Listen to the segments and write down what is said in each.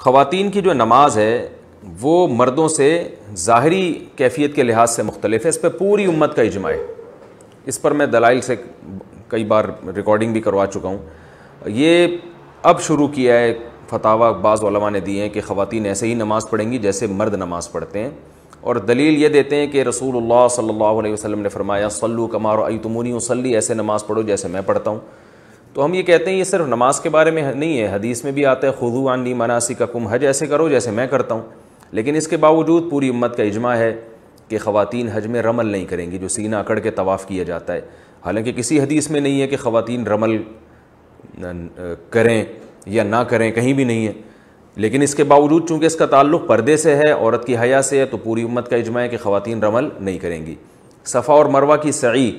خواتین کی جو نماز ہے وہ مردوں سے ظاہری کیفیت کے لحاظ سے مختلف ہے، اس پہ پوری امت کا اجماع ہے. اس پر میں دلائل سے کئی بار ریکارڈنگ بھی کروا چکا ہوں. یہ اب شروع کیا ہے، فتاویٰ بعض علماء نے دیے ہیں کہ خواتین ایسے ہی نماز پڑھیں گی جیسے مرد نماز پڑھتے ہیں، اور دلیل یہ دیتے ہیں کہ رسول اللہ صلی اللہ علیہ وسلم نے فرمایا صلوا کما رأیتمونی اصلی، ایسے نماز پڑھو جیسے میں پڑھتا ہوں. تو ہم یہ کہتے ہیں یہ صرف نماز کے بارے میں نہیں ہے، حدیث میں بھی آتا ہے خذوا عنی مناسککم، حج ایسے کرو جیسے میں کرتا ہوں. لیکن اس کے باوجود پوری امت کا اجماع ہے کہ خواتین حج میں رمل نہیں کریں گی، جو سینہ اکڑ کے طواف کیا جاتا ہے. حالانکہ کسی حدیث میں نہیں ہے کہ خواتین رمل کریں یا نہ کریں، کہیں بھی نہیں ہے. لیکن اس کے باوجود چونکہ اس کا تعلق پردے سے ہے، عورت کی حیا سے ہے، تو پوری امت کا اجماع ہے کہ خواتین رمل نہیں کریں گی. صفا اور مروہ کی سعی،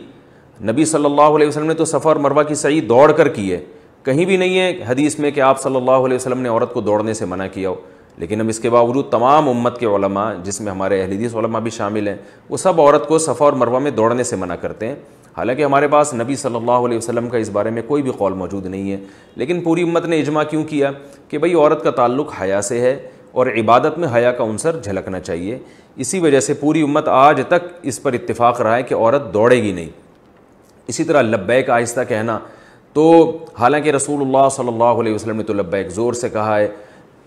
نبی صلی اللہ علیہ وسلم نے تو صفا اور مروہ کی سعی دوڑ کر کی ہے، کہیں بھی نہیں ہے حدیث میں کہ آپ صلی اللہ علیہ وسلم نے عورت کو دوڑنے سے منع کیا ہو. لیکن اب اس کے باوجود تمام امت کے علماء، جس میں ہمارے اہل حدیث علماء بھی شامل ہیں، وہ سب عورت کو صفا اور مروہ میں دوڑنے سے منع کرتے ہیں. حالانکہ ہمارے پاس نبی صلی اللہ علیہ وسلم کا اس بارے میں کوئی بھی قول موجود نہیں ہے. لیکن پوری امت نے اجماع کیوں کیا کہ بھئی عورت کا تعلق حیا سے ہے اور عبادت میں حیا کا عنصر جھلکنا چاہیے. اسی وجہ سے پوری امت آج تک اس پر اتفاق رہا ہے کہ عورت دوڑے گی نہیں. اسی طرح لبیک آہستہ کہنا، تو حالانکہ رسول اللہ صلی اللہ علیہ وسلم نے تو لبیک زور سے کہا ہے،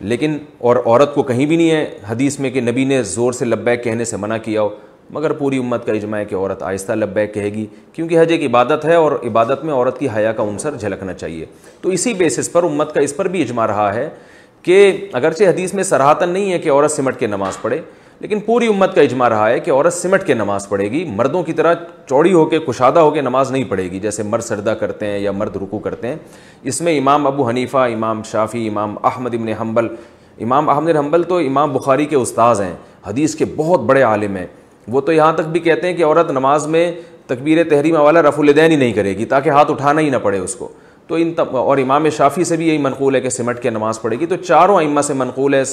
لیکن اور عورت کو کہیں بھی نہیں ہے حدیث میں کہ نبی نے زور سے لبیک کہنے سے منع کیا ہو، مگر پوری امت کا اجماع ہے کہ عورت آہستہ لبیک کہے گی، کیونکہ حج ایک عبادت ہے اور عبادت میں عورت کی حیا کا عنصر جھلکنا چاہیے. تو اسی بیسس پر امت کا اس پر بھی اجماع رہا ہے کہ اگرچہ حدیث میں صراحتاً نہیں ہے کہ عورت سمٹ کے نماز پڑھے، لیکن پوری امت کا اجماع رہا ہے کہ عورت سمٹ کے نماز پڑھے گی، مردوں کی طرح چوڑی ہو کے کشادہ ہو کے نماز نہیں پڑھے گی جیسے مرد سجدہ کرتے ہیں یا مرد رکوع کرتے ہیں. اس میں امام ابو حنیفہ، امام شافعی، امام احمد بن حنبل، امام احمد بن حنبل تو امام بخاری کے استاذ ہیں، حدیث کے بہت بڑے عالم ہیں. وہ تو یہاں تک بھی کہتے ہیں کہ عورت نماز میں تکبیر تحریمہ والا رفع الیدین ہی نہیں کرے گی تاکہ ہاتھ اٹھانا ہی نہ پڑے اس کو. تو اور امام شافعی سے بھی یہی منقول ہے کہ سمٹ کے نماز پڑھے گی. تو چاروں ائمہ سے منقول ہے،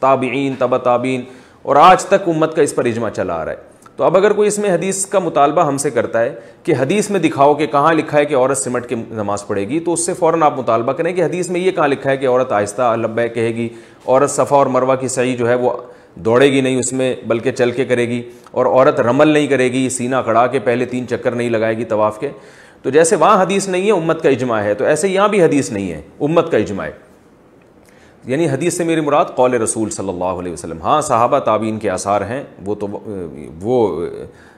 تابعین، تبع تابعین، اور آج تک امت کا اس پر اجماع چلا آ رہا ہے. تو اب اگر کوئی اس میں حدیث کا مطالبہ ہم سے کرتا ہے کہ حدیث میں دکھاؤ کہ کہاں لکھا ہے کہ عورت سمٹ کے نماز پڑھے گی، تو اس سے فوراً آپ مطالبہ کریں کہ حدیث میں یہ کہاں لکھا ہے کہ عورت آہستہ لبیک کہے گی، عورت صفا اور مروہ کی سعی جو ہے وہ دوڑے گی نہیں اس میں بلکہ چل کے کرے گی، اور عورت رمل نہیں کرے گی، سینہ کھڑا کے پہلے 3 چکر نہیں لگائے گی طواف کے. تو جیسے وہاں حدیث نہیں ہے امت کا اجماع ہے، تو ایسے یہاں بھی حدیث نہیں ہے امت کا اجماع ہے. یعنی حدیث سے میری مراد قول رسول صلی اللہ علیہ وسلم. ہاں صحابہ تابعین کے آثار ہیں، وہ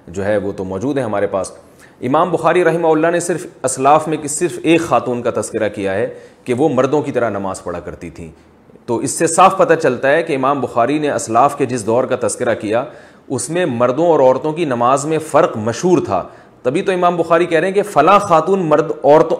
جو ہے وہ تو موجود ہیں ہمارے پاس. امام بخاری رحمہ اللہ نے صرف اسلاف میں صرف ایک خاتون کا تذکرہ کیا ہے کہ وہ مردوں کی طرح نماز پڑھا کرتی تھیں. تو اس سے صاف پتہ چلتا ہے کہ امام بخاری نے اسلاف کے جس دور کا تذکرہ کیا اس میں مردوں اور عورتوں کی نماز میں فرق مشہور تھا. تبھی تو امام بخاری کہہ رہے ہیں کہ فلاں خاتون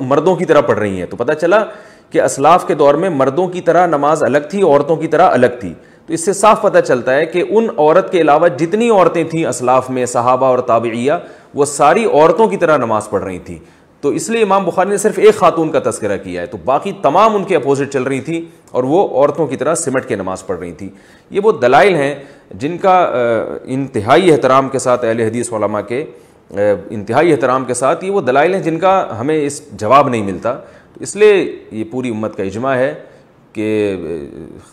مردوں کی طرح پڑھ رہی ہیں. تو پتہ چلا کہ اسلاف کے دور میں مردوں کی طرح نماز الگ تھی، عورتوں کی طرح الگ تھی. تو اس سے صاف پتہ چلتا ہے کہ ان عورت کے علاوہ جتنی عورتیں تھیں اسلاف میں، صحابہ اور تابعیہ، وہ ساری عورتوں کی طرح نماز پڑھ رہی تھیں. تو اس لیے امام بخاری نے صرف ایک خاتون کا تذکرہ کیا ہے، تو باقی تمام ان کے اپوزٹ چل رہی تھی اور وہ عورتوں کی طرح سمٹ کے نماز پڑھ رہی تھی. یہ وہ دلائل ہیں جن کا انتہائی احترام کے ساتھ اہل حدیث علماء کے انتہائی احترام کے ساتھ یہ وہ دلائل ہیں جن کا ہمیں اس جواب نہیں ملتا. اس لیے یہ پوری امت کا اجماع ہے کہ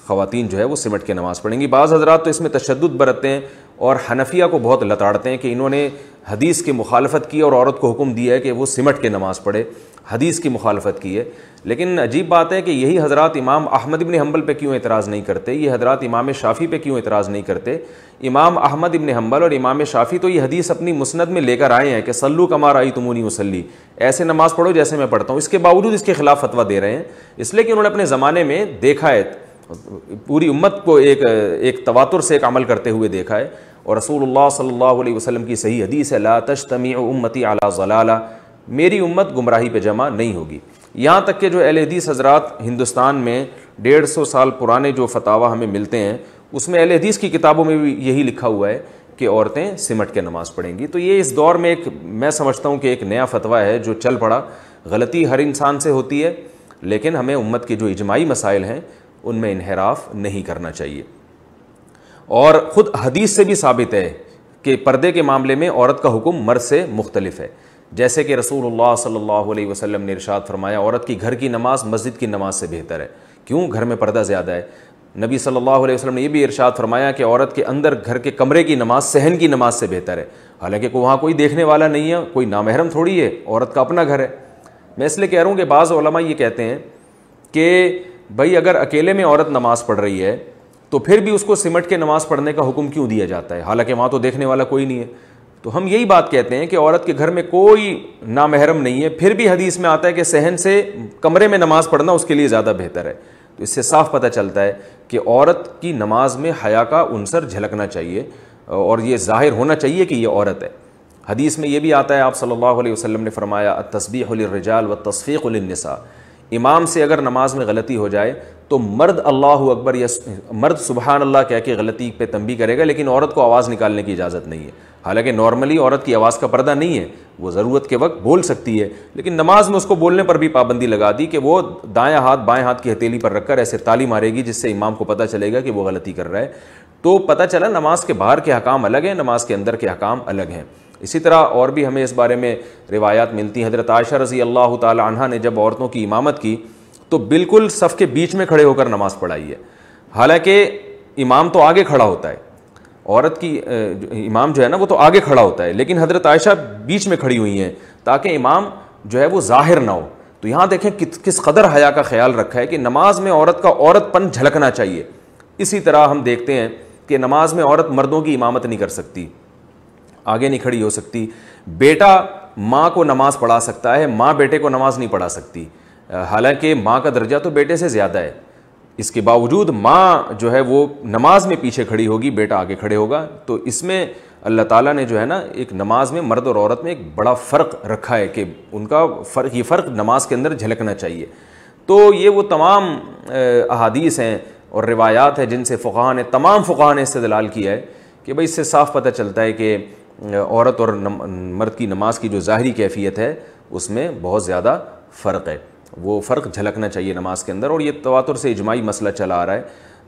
خواتین جو ہے وہ سمٹ کے نماز پڑھیں گی. بعض حضرات تو اس میں تشدد برتتے ہیں اور حنفیہ کو بہت لتاڑتے ہیں کہ انہوں نے حدیث کی مخالفت کی اور عورت کو حکم دیا ہے کہ وہ سمٹ کے نماز پڑھے، حدیث کی مخالفت کی ہے. لیکن عجیب بات ہے کہ یہی حضرات امام احمد بن حنبل پہ کیوں اعتراض نہیں کرتے، یہ حضرات امام شافعی پہ کیوں اعتراض نہیں کرتے. امام احمد بن حنبل اور امام شافعی تو یہ حدیث اپنی مسند میں لے کر آئے ہیں کہ صلو کما رأیتمونی اصلی، ایسے نماز پڑھو جیسے میں پڑھتا ہوں. اس کے باوجود اس کے خلاف فتویٰ دے رہے ہیں، اس لیے کہ انہوں نے اپنے زمانے میں دیکھا ہے، پوری امت کو ایک تواتر سے ایک عمل کرتے ہوئے دیکھا ہے. اور رسول اللہ صلی اللہ علیہ وسلم کی صحیح حدیث ہے لا تجتمع امتی علی ضلالہ، میری امت گمراہی پہ جمع نہیں ہوگی. یہاں تک کہ جو اہل حدیث حضرات ہندوستان میں 150 سال پرانے جو فتاویٰ ہمیں ملتے ہیں اس میں اہل حدیث کی کتابوں میں بھی یہی لکھا ہوا ہے کہ عورتیں سمٹ کے نماز پڑھیں گی. تو یہ اس دور میں میں سمجھتا ہوں کہ ایک نیا فتویٰ ہے جو چل پڑا. غلطی ہر انسان سے ہوتی ہے، لیکن ہمیں امت کے جو اجماعی مسائل ہیں ان میں انحراف نہیں کرنا چاہیے. اور خود حدیث سے بھی ثابت ہے کہ پردے کے معاملے میں عورت کا حکم مرد سے مختلف ہے. جیسے کہ رسول اللہ صلی اللہ علیہ وسلم نے ارشاد فرمایا عورت کی گھر کی نماز مسجد کی نماز سے بہتر ہے. کیوں؟ گھر میں پردہ زیادہ ہے. نبی صلی اللہ علیہ وسلم نے یہ بھی ارشاد فرمایا کہ عورت کے اندر گھر کے کمرے کی نماز صحن کی نماز سے بہتر ہے، حالانکہ وہاں کوئی دیکھنے والا نہیں ہے، کوئی نامحرم تھوڑی ہے، عورت کا اپنا گھر ہے۔ میں اس لیے کہہ رہا ہوں کہ بعض علماء یہ کہتے ہیں کہ بھائی اگر اکیلے میں عورت نماز پڑھ رہی ہے تو پھر بھی اس کو سمٹ کے نماز پڑھنے کا حکم کیوں دیا جاتا ہے، حالانکہ وہاں تو دیکھنے والا کوئی نہیں ہے۔ تو ہم یہی بات کہتے ہیں کہ عورت کے گھر میں کوئی نامحرم نہیں ہے، پھر بھی حدیث میں آتا ہے کہ صحن سے کمرے میں نماز پڑھنا اس کے لیے زیادہ بہتر ہے۔ تو اس سے صاف پتہ چلتا ہے کہ عورت کی نماز میں حیا کا عنصر جھلکنا چاہیے اور یہ ظاہر ہونا چاہیے کہ یہ عورت ہے۔ حدیث میں یہ بھی آتا ہے، آپ صلی اللہ علیہ وسلم نے فرمایا التسبیح للرجال والتصفیق للنساء، امام سے اگر نماز میں غلطی ہو جائے تو مرد اللہ اکبر یا مرد سبحان اللہ کہہ کے غلطی پہ تنبیہ کرے گا، لیکن عورت کو آواز نکالنے کی اجازت نہیں ہے۔ حالانکہ نارملی عورت کی آواز کا پردہ نہیں ہے، وہ ضرورت کے وقت بول سکتی ہے، لیکن نماز میں اس کو بولنے پر بھی پابندی لگا دی کہ وہ دائیں ہاتھ بائیں ہاتھ کی ہتھیلی پر رکھ کر ایسے تالی مارے گی جس سے امام کو پتہ چلے گا کہ وہ غلطی کر رہا ہے۔ تو پتہ چلا نماز کے باہر کے احکام الگ ہیں، نماز کے اندر کے احکام الگ ہیں۔ اسی طرح اور بھی ہمیں اس بارے میں روایات ملتی ہیں۔ حضرت عائشہ رضی اللہ تعالی عنہا نے جب عورتوں کی امامت کی تو بالکل صف کے بیچ میں کھڑے ہو کر نماز پڑھائی ہے، حالانکہ امام تو آگے کھڑا ہوتا ہے، عورت کی امام جو ہے نا وہ تو آگے کھڑا ہوتا ہے، لیکن حضرت عائشہ بیچ میں کھڑی ہوئی ہیں تاکہ امام جو ہے وہ ظاہر نہ ہو۔ تو یہاں دیکھیں کس قدر حیا کا خیال رکھا ہے کہ نماز میں عورت کا عورت پن جھلکنا چاہیے۔ اسی طرح ہم دیکھتے ہیں کہ نماز میں عورت مردوں کی امامت نہیں کر سکتی، آگے نہیں کھڑی ہو سکتی۔ بیٹا ماں کو نماز پڑھا سکتا ہے، ماں بیٹے کو نماز نہیں پڑھا سکتی، حالانکہ ماں کا درجہ تو بیٹے سے زیادہ ہے، اس کے باوجود ماں جو ہے وہ نماز میں پیچھے کھڑی ہوگی، بیٹا آگے کھڑے ہوگا۔ تو اس میں اللہ تعالیٰ نے جو ہے نا ایک نماز میں مرد اور عورت میں ایک بڑا فرق رکھا ہے کہ ان کا فرق، یہ فرق نماز کے اندر جھلکنا چاہیے۔ تو یہ وہ تمام احادیث ہیں اور روایات ہیں جن سے فقہاء نے، تمام فقہاء نے استدلال کیا ہے کہ بھئی اس سے صاف پتہ چلتا ہے کہ عورت اور مرد کی نماز کی جو ظاہری کیفیت ہے اس میں بہت زیادہ فرق ہے، وہ فرق جھلکنا چاہیے نماز کے اندر، اور یہ تواتر سے اجماعی مسئلہ چلا آ رہا ہے۔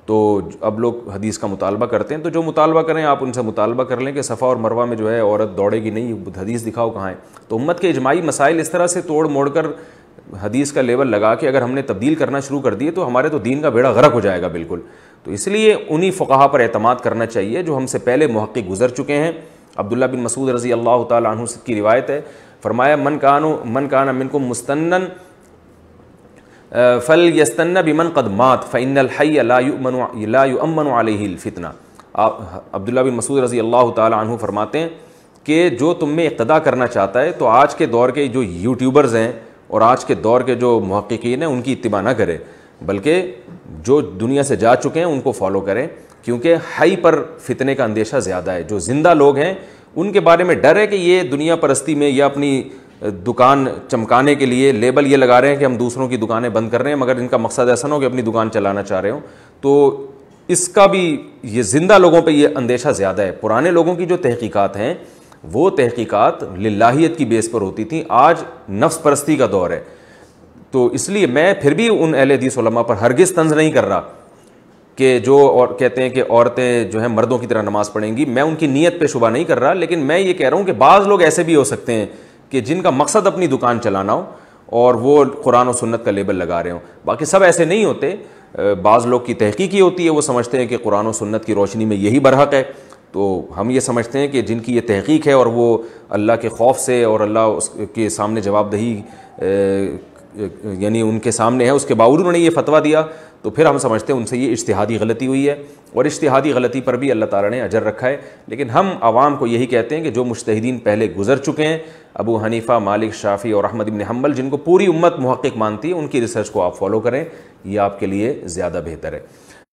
تو اب لوگ حدیث کا مطالبہ کرتے ہیں، تو جو مطالبہ کریں آپ ان سے مطالبہ کر لیں کہ صفا اور مروہ میں جو ہے عورت دوڑے گی نہیں، حدیث دکھاؤ کہاں ہے۔ تو امت کے اجماعی مسائل اس طرح سے توڑ موڑ کر حدیث کا لیول لگا کے اگر ہم نے تبدیل کرنا شروع کر دیے تو ہمارے تو دین کا بیڑا غرق ہو جائے گا بالکل۔ تو اس لیے انہی فقہاء پر اعتماد کرنا چاہیے جو ہم سے پہلے محقق گزر چکے ہیں۔ عبداللہ بن مسعود رضی اللہ تعالیٰ عنہ کی روایت ہے، فرمایا من کان منکم مستنن فلیستن بمن قد مات فإن الحی لا یؤمن علیہ الفتنہ۔ عبداللہ بن مسعود رضی اللہ تعالیٰ عنہ فرماتے ہیں کہ جو تم میں اقتدا کرنا چاہتا ہے تو آج کے دور کے جو یوٹیوبرز ہیں اور آج کے دور کے جو محققین ہیں ان کی اتباع نہ کرے، بلکہ جو دنیا سے جا چکے ہیں ان کو فالو کریں، کیونکہ حی پر فتنے کا اندیشہ زیادہ ہے۔ جو زندہ لوگ ہیں ان کے بارے میں ڈر ہے کہ یہ دنیا پرستی میں یا اپنی دکان چمکانے کے لیے لیبل یہ لگا رہے ہیں کہ ہم دوسروں کی دکانیں بند کر رہے ہیں، مگر ان کا مقصد ایسا نہ ہو کہ اپنی دکان چلانا چاہ رہے ہوں۔ تو اس کا بھی یہ زندہ لوگوں پہ یہ اندیشہ زیادہ ہے۔ پرانے لوگوں کی جو تحقیقات ہیں وہ تحقیقات للہیت کی بیس پر ہوتی تھیں، آج نفس پرستی کا دور ہے۔ تو اس لیے میں پھر بھی ان اہل حدیث علماء پر ہرگز طنز نہیں کر رہا کہ جو اور کہتے ہیں کہ عورتیں جو ہیں مردوں کی طرح نماز پڑھیں گی، میں ان کی نیت پہ شبہ نہیں کر رہا، لیکن میں یہ کہہ رہا ہوں کہ بعض لوگ ایسے بھی ہو سکتے ہیں کہ جن کا مقصد اپنی دکان چلانا ہو اور وہ قرآن و سنت کا لیبل لگا رہے ہوں، باقی سب ایسے نہیں ہوتے۔ بعض لوگ کی تحقیق یہ ہوتی ہے، وہ سمجھتے ہیں کہ قرآن و سنت کی روشنی میں یہی برحق ہے، تو ہم یہ سمجھتے ہیں کہ جن کی یہ تحقیق ہے اور وہ اللہ کے خوف سے اور اللہ اس کے سامنے جواب دہی یعنی ان کے سامنے ہے، اس کے باوجود انہوں نے یہ فتویٰ دیا، تو پھر ہم سمجھتے ہیں ان سے یہ اجتہادی غلطی ہوئی ہے، اور اجتہادی غلطی پر بھی اللہ تعالیٰ نے اجر رکھا ہے۔ لیکن ہم عوام کو یہی کہتے ہیں کہ جو مجتہدین پہلے گزر چکے ہیں، ابو حنیفہ، مالک، شافعی اور احمد بن حنبل، جن کو پوری امت محقق مانتی ہے، ان کی ریسرچ کو آپ فالو کریں، یہ آپ کے لیے زیادہ بہتر ہے۔